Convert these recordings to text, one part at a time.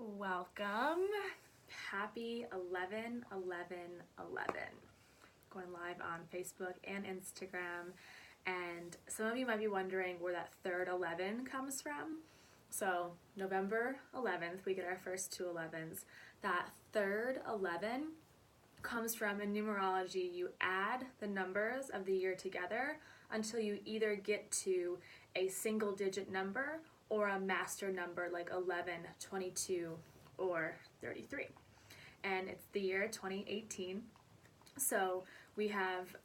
Welcome. Happy 11/11/11. Going live on Facebook and Instagram. And some of you might be wondering where that third 11 comes from. So November 11th, we get our first two 11s. That third 11 comes from, in numerology, you add the numbers of the year together until you either get to a single digit number or a master number like 11, 22, or 33. And it's the year 2018. So we have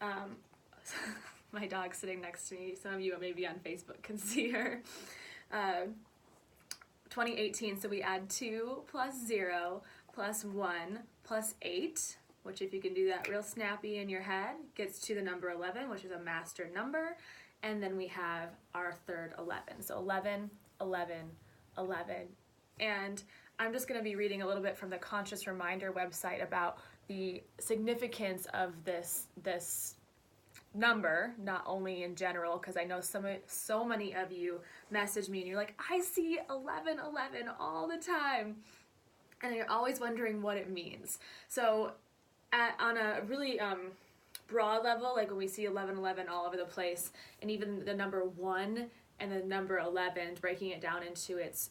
my dog sitting next to me. Some of you maybe on Facebook can see her. 2018, so we add 2 plus 0 plus 1 plus 8, which if you can do that real snappy in your head, gets to the number 11, which is a master number. And then we have our third 11. So 11, 11, 11. And I'm just going to be reading a little bit from the Conscious Reminder website about the significance of this number, not only in general, because I know so many of you message me and you're like, I see 11/11 all the time. And you're always wondering what it means. So on a really broad level, like when we see 11/11 all over the place, and even the number 1 and the number 11, breaking it down into its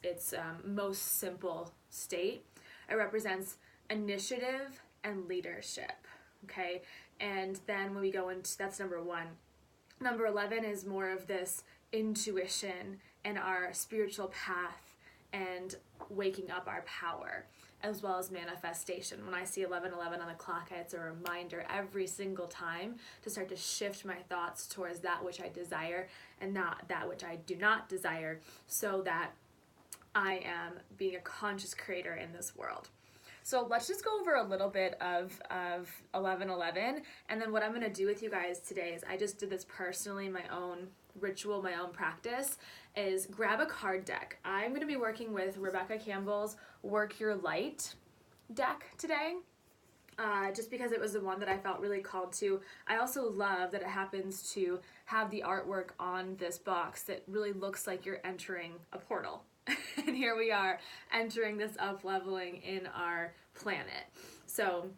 most simple state, it represents initiative and leadership, okay? And then when we go into, that's number 1. Number 11 is more of this intuition and our spiritual path and waking up our power, as well as manifestation. When I see 11/11 on the clock, it's a reminder every single time to start to shift my thoughts towards that which I desire and not that which I do not desire, so that I am being a conscious creator in this world. So let's just go over a little bit of 11/11, and then what I'm going to do with you guys today is, I just did this personally, my own ritual, my own practice, is grab a card deck. I'm going to be working with Rebecca Campbell's Work Your Light deck today, just because it was the one that I felt really called to. I also love that it happens to have the artwork on this box that really looks like you're entering a portal. And here we are entering this up-leveling in our planet. So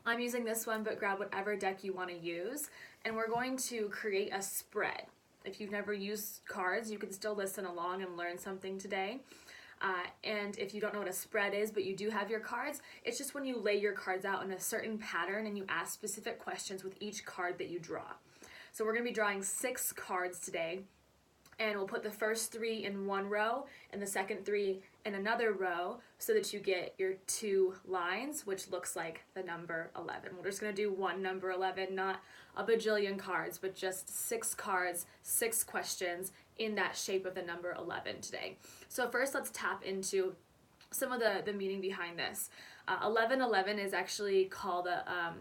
I'm using this one, but grab whatever deck you want to use. And we're going to create a spread. If you've never used cards, you can still listen along and learn something today. And if you don't know what a spread is, but you do have your cards, it's just when you lay your cards out in a certain pattern and you ask specific questions with each card that you draw. So we're going to be drawing 6 cards today. And we'll put the first 3 in one row and the second 3 in another row, so that you get your 2 lines, which looks like the number 11. We're just going to do one number 11, not a bajillion cards, but just 6 cards, 6 questions in that shape of the number 11 today. So first, let's tap into some of the meaning behind this. 11/11 is actually called a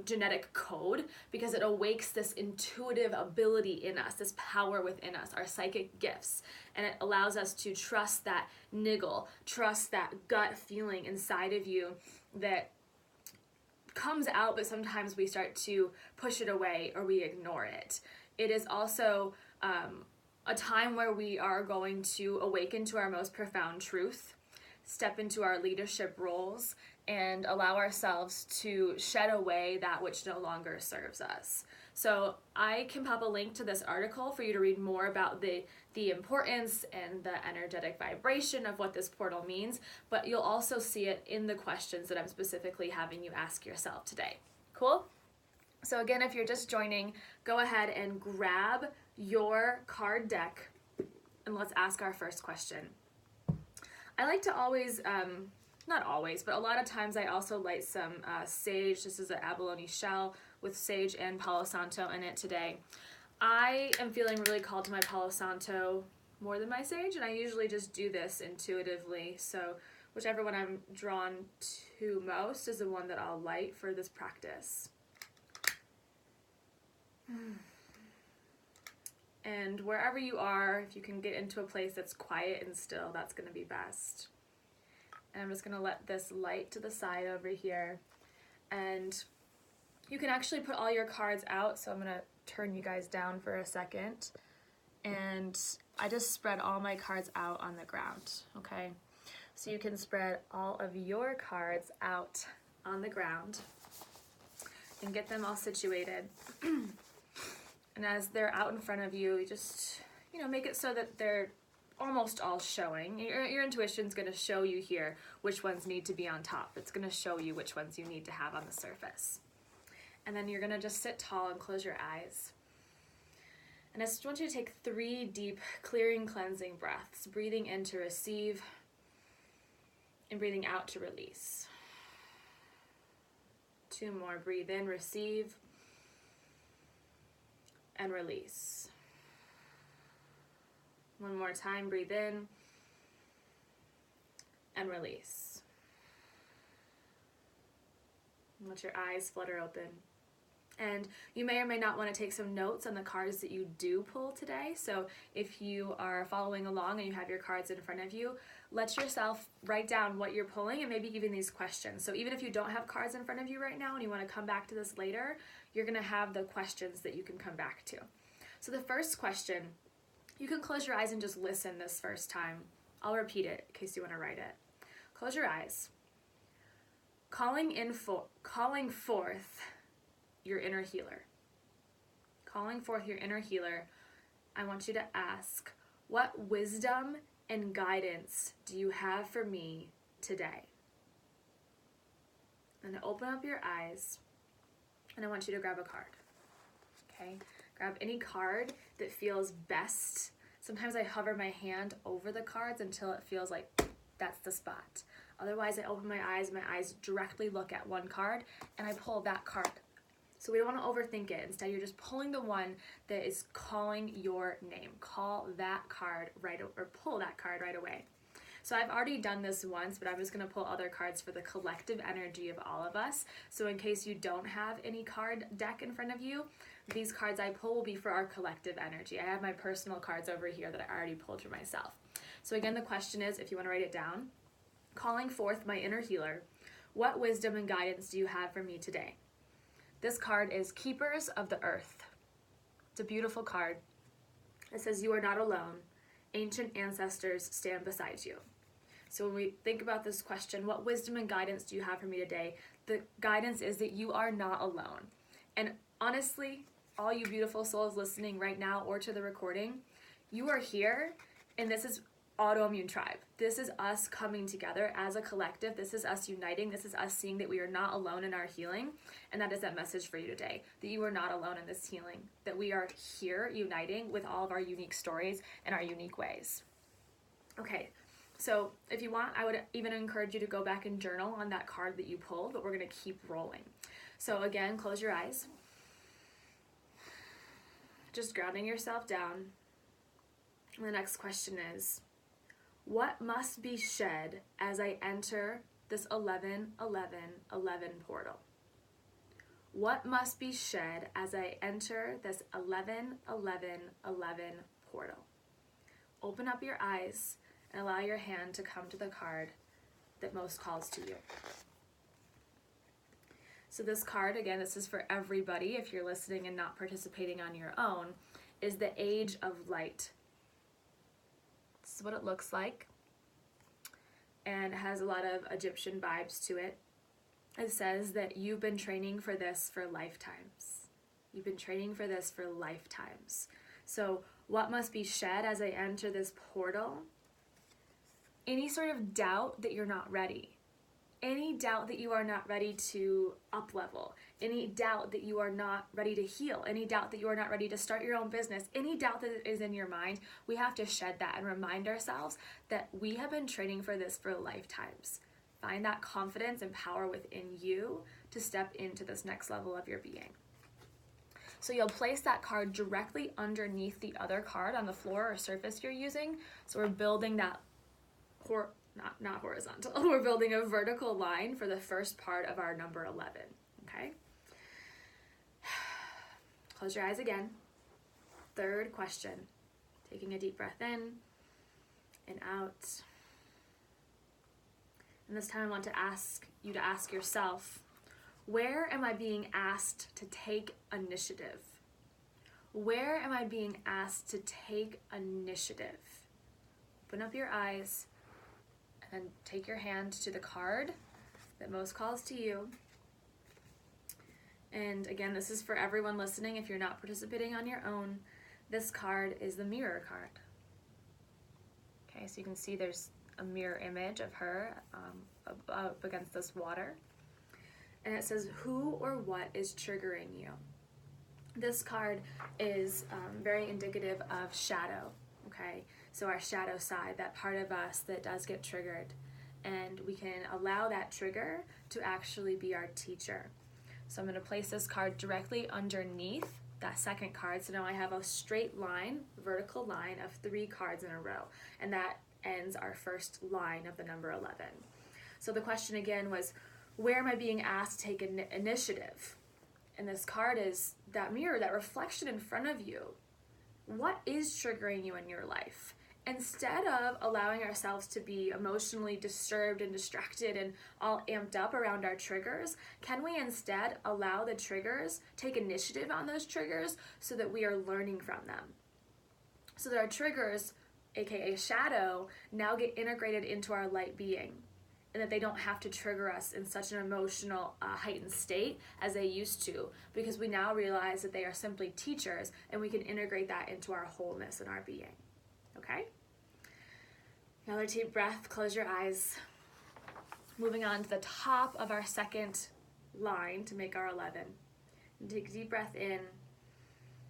genetic code, because it awakes this intuitive ability in us, this power within us, our psychic gifts, and it allows us to trust that niggle, trust that gut feeling inside of you that comes out, but sometimes we start to push it away or we ignore it. It is also a time where we are going to awaken to our most profound truth, step into our leadership roles, and allow ourselves to shed away that which no longer serves us. So I can pop a link to this article for you to read more about the importance and the energetic vibration of what this portal means, but you'll also see it in the questions that I'm specifically having you ask yourself today. Cool? So again, if you're just joining, go ahead and grab your card deck and let's ask our first question. I like to always, not always, but a lot of times I also light some sage. This is an abalone shell with sage and Palo Santo in it today. I am feeling really called to my Palo Santo more than my sage, and I usually just do this intuitively. So whichever one I'm drawn to most is the one that I'll light for this practice. And wherever you are, if you can get into a place that's quiet and still, that's going to be best. And I'm just going to let this light to the side over here. And you can actually put all your cards out. So I'm going to turn you guys down for a second. And I just spread all my cards out on the ground, okay? So you can spread all of your cards out on the ground and get them all situated. And as they're out in front of you, you just, make it so that they're almost all showing. Your intuition's going to show you here which ones need to be on top. It's going to show you which ones you need to have on the surface. And then you're going to just sit tall and close your eyes. And I just want you to take 3 deep, clearing, cleansing breaths, breathing in to receive and breathing out to release. 2 more. Breathe in, receive, and release. 1 more time. Breathe in and release. And let your eyes flutter open. And you may or may not want to take some notes on the cards that you do pull today. So if you are following along and you have your cards in front of you, let yourself write down what you're pulling and maybe even these questions. So even if you don't have cards in front of you right now and you want to come back to this later, you're going to have the questions that you can come back to. So the first question, you can close your eyes and just listen this first time. I'll repeat it in case you want to write it. Close your eyes. Calling forth your inner healer. Calling forth your inner healer, I want you to ask, what wisdom and guidance do you have for me today? And open up your eyes, and I want you to grab a card. Okay? Grab any card that feels best. Sometimes I hover my hand over the cards until it feels like that's the spot. Otherwise, I open my eyes directly look at one card, and I pull that card. So we don't want to overthink it. Instead, you're just pulling the one that is calling your name. Call that card pull that card right away. So I've already done this once, but I'm just going to pull other cards for the collective energy of all of us. So in case you don't have any card deck in front of you, these cards I pull will be for our collective energy. I have my personal cards over here that I already pulled for myself. So again, the question is, if you want to write it down, calling forth my inner healer, what wisdom and guidance do you have for me today? This card is Keepers of the Earth. It's a beautiful card. It says, you are not alone. Ancient ancestors stand beside you. So when we think about this question, what wisdom and guidance do you have for me today? The guidance is that you are not alone. And honestly, all you beautiful souls listening right now or to the recording, you are here, and this is Autoimmune Tribe. This is us coming together as a collective. This is us uniting. This is us seeing that we are not alone in our healing. And that is that message for you today, that you are not alone in this healing, that we are here uniting with all of our unique stories and our unique ways. Okay, so if you want, I would even encourage you to go back and journal on that card that you pulled, but we're going to keep rolling. So again, close your eyes. Just grounding yourself down. And the next question is, what must be shed as I enter this 11-11-11 portal? What must be shed as I enter this 11-11-11 portal? Open up your eyes and allow your hand to come to the card that most calls to you. So this card, again, this is for everybody if you're listening and not participating on your own, is the Age of Light. This is what it looks like, and it has a lot of Egyptian vibes to it. It says that you've been training for this for lifetimes. You've been training for this for lifetimes. So what must be shed as I enter this portal? Any sort of doubt that you're not ready. Any doubt that you are not ready to up-level, any doubt that you are not ready to heal, any doubt that you are not ready to start your own business, any doubt that is in your mind, we have to shed that and remind ourselves that we have been training for this for lifetimes. Find that confidence and power within you to step into this next level of your being. So you'll place that card directly underneath the other card on the floor or surface you're using. So we're building that not horizontal. We're building a vertical line for the first part of our number 11, okay? Close your eyes again. Third question. Taking a deep breath in and out. And this time I want to ask you to ask yourself, where am I being asked to take initiative? Where am I being asked to take initiative? Open up your eyes. And take your hand to the card that most calls to you. And again, this is for everyone listening. If you're not participating on your own, this card is the Mirror card. Okay, so you can see there's a mirror image of her up against this water. And it says, who or what is triggering you? This card is very indicative of shadow, okay? So our shadow side, that part of us that does get triggered. And we can allow that trigger to actually be our teacher. So I'm going to place this card directly underneath that second card. So now I have a straight line, vertical line of 3 cards in a row. And that ends our first line of the number 11. So the question again was, where am I being asked to take initiative? And this card is that mirror, that reflection in front of you. What is triggering you in your life? Instead of allowing ourselves to be emotionally disturbed and distracted and all amped up around our triggers, can we instead allow the triggers, take initiative on those triggers so that we are learning from them? So that our triggers, aka shadow, now get integrated into our light being, and that they don't have to trigger us in such an emotional heightened state as they used to, because we now realize that they are simply teachers and we can integrate that into our wholeness and our being. Okay? Another deep breath, close your eyes. Moving on to the top of our second line to make our 11. And take a deep breath in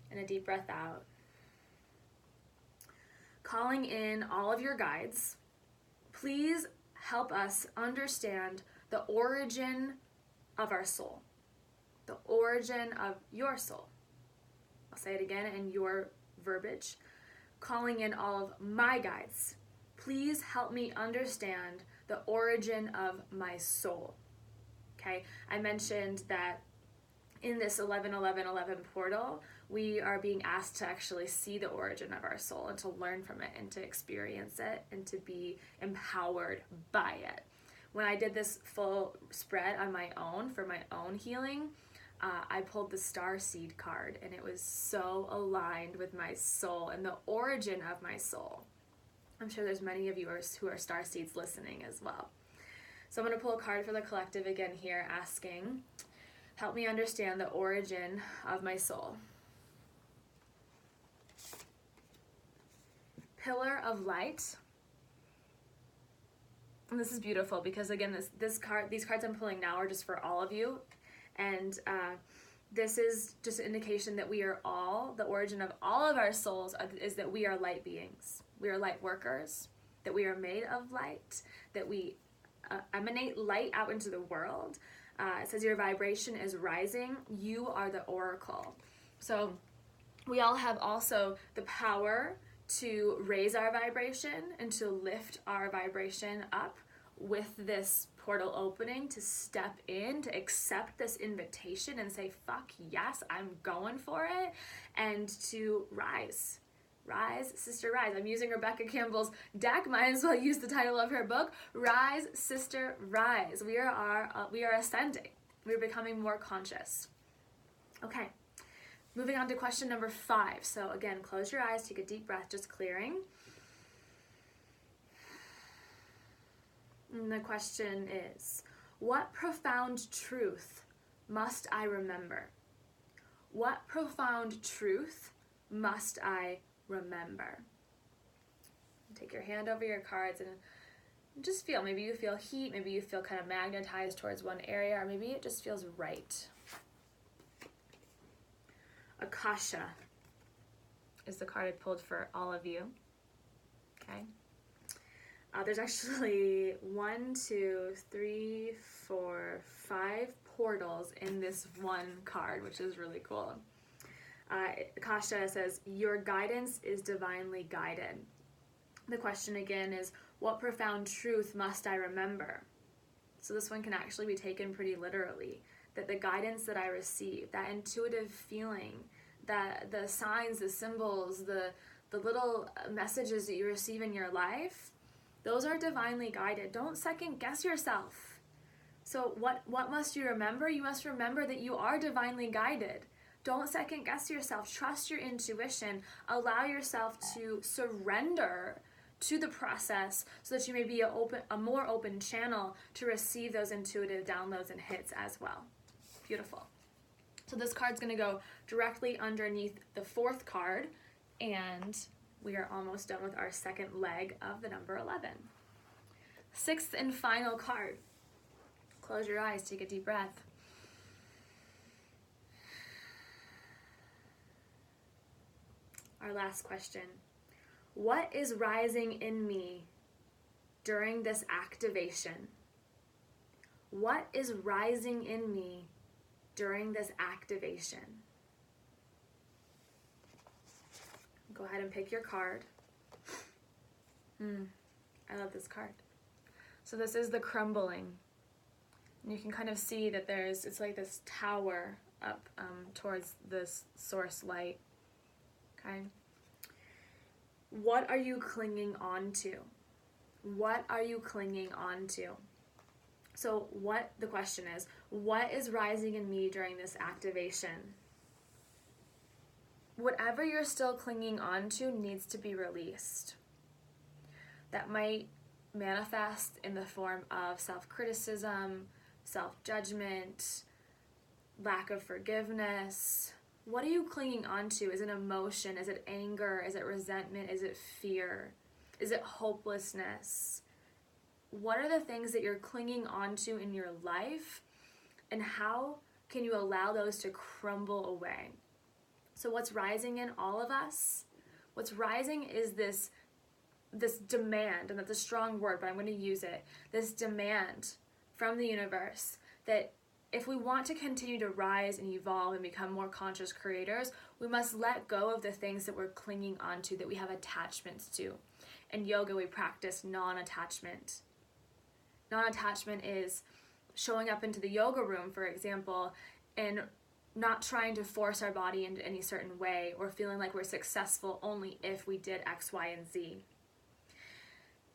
and a deep breath out. Calling in all of your guides, please help us understand the origin of our soul, the origin of your soul. I'll say it again in your verbiage. Calling in all of my guides, please help me understand the origin of my soul. Okay, I mentioned that in this 11-11-11 portal, we are being asked to actually see the origin of our soul and to learn from it and to experience it and to be empowered by it. When I did this full spread on my own for my own healing, I pulled the Starseed card, and it was so aligned with my soul and the origin of my soul. I'm sure there's many of you who are Starseeds listening as well. So I'm going to pull a card for the collective again here, asking, help me understand the origin of my soul. Pillar of light. And this is beautiful because again, these cards I'm pulling now are just for all of you. And this is just an indication that we are all, the origin of all of our souls is that we are light beings. We are light workers, that we are made of light, that we emanate light out into the world. It says your vibration is rising. You are the oracle. So we all have also the power to raise our vibration and to lift our vibration up with this portal opening, to step in, to accept this invitation and say, fuck yes, I'm going for it, and to rise. Rise, sister, rise. I'm using Rebecca Campbell's deck. Might as well use the title of her book, Rise, Sister, Rise. We are ascending. We're becoming more conscious. Okay, moving on to question number 5. So again, close your eyes, take a deep breath, just clearing. And the question is, what profound truth must I remember? What profound truth must I remember? Take your hand over your cards and just feel, maybe you feel heat, maybe you feel kind of magnetized towards one area, or maybe it just feels right. Akasha is the card I pulled for all of you. Okay. There's actually 1, 2, 3, 4, 5 portals in this one card, which is really cool. Akasha says, your guidance is divinely guided. The question again is, what profound truth must I remember? So this one can actually be taken pretty literally, that the guidance that I receive, that intuitive feeling, that the signs, the symbols, the little messages that you receive in your life, those are divinely guided. Don't second guess yourself. So what must you remember? You must remember that you are divinely guided. Don't second guess yourself. Trust your intuition. Allow yourself to surrender to the process so that you may be a more open channel to receive those intuitive downloads and hits as well. Beautiful. So this card's going to go directly underneath the 4th card, and we are almost done with our second leg of the number 11. 6th and final card. Close your eyes, take a deep breath. Our last question. What is rising in me during this activation? What is rising in me during this activation? Go ahead and pick your card. I love this card. So this is the crumbling. And you can kind of see that it's like this tower up towards this source light. Okay? What are you clinging on to? What are you clinging on to? So the question is, what is rising in me during this activation? Whatever you're still clinging on to needs to be released. That might manifest in the form of self-criticism, self-judgment, lack of forgiveness. What are you clinging on to? Is it emotion? Is it anger? Is it resentment? Is it fear? Is it hopelessness? What are the things that you're clinging on to in your life? And how can you allow those to crumble away? So what's rising in all of us? What's rising is this demand, and that's a strong word, but I'm going to use it, this demand from the universe that if we want to continue to rise and evolve and become more conscious creators, we must let go of the things that we're clinging onto, that we have attachments to. In yoga, we practice non-attachment. Non-attachment is showing up into the yoga room, for example, and not trying to force our body into any certain way, or feeling like we're successful only if we did X, Y, and Z.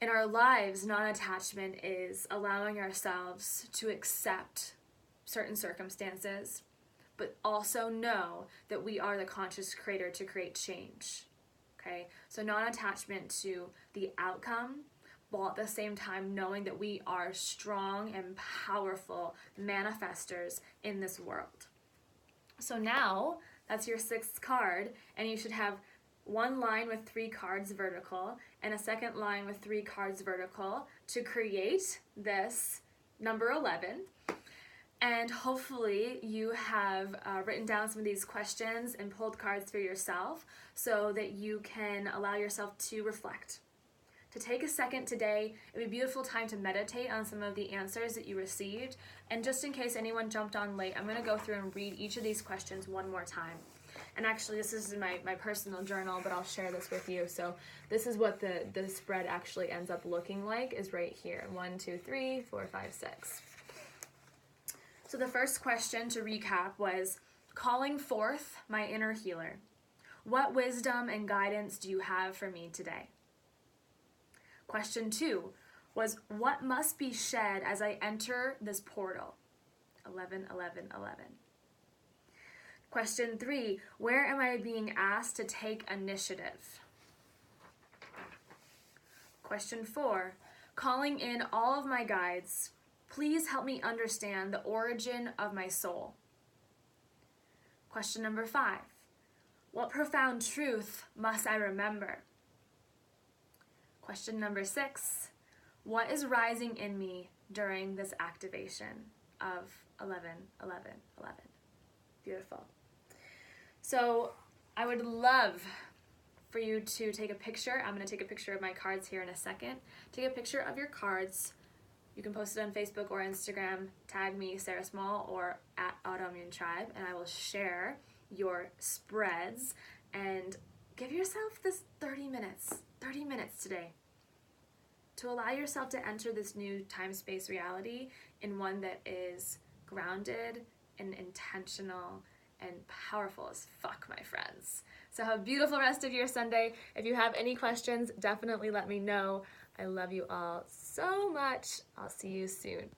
In our lives, non-attachment is allowing ourselves to accept certain circumstances, but also know that we are the conscious creator to create change. Okay? So non-attachment to the outcome, while at the same time knowing that we are strong and powerful manifestors in this world. So now, that's your 6th card, and you should have one line with 3 cards vertical and a second line with 3 cards vertical to create this number 11. And hopefully you have written down some of these questions and pulled cards for yourself so that you can allow yourself to reflect. To take a second today, it would be a beautiful time to meditate on some of the answers that you received. And just in case anyone jumped on late, I'm going to go through and read each of these questions one more time. And actually, this is in my personal journal, but I'll share this with you. So this is what the spread actually ends up looking like, is right here. 1, 2, 3, 4, 5, 6. So the first question, to recap, was calling forth my inner healer. What wisdom and guidance do you have for me today? Question 2 was, what must be shed as I enter this portal? 11, 11, 11. Question 3, where am I being asked to take initiative? Question 4, calling in all of my guides, please help me understand the origin of my soul. Question number 5, what profound truth must I remember? Question number 6, what is rising in me during this activation of 11, 11, 11? Beautiful. So I would love for you to take a picture. I'm going to take a picture of my cards here in a second. Take a picture of your cards. You can post it on Facebook or Instagram. Tag me, Sarah Small, or at Autoimmune Tribe, and I will share your spreads. And give yourself this 30 minutes today to allow yourself to enter this new time-space reality in one that is grounded and intentional and powerful as fuck, my friends. So have a beautiful rest of your Sunday. If you have any questions, definitely let me know. I love you all so much. I'll see you soon.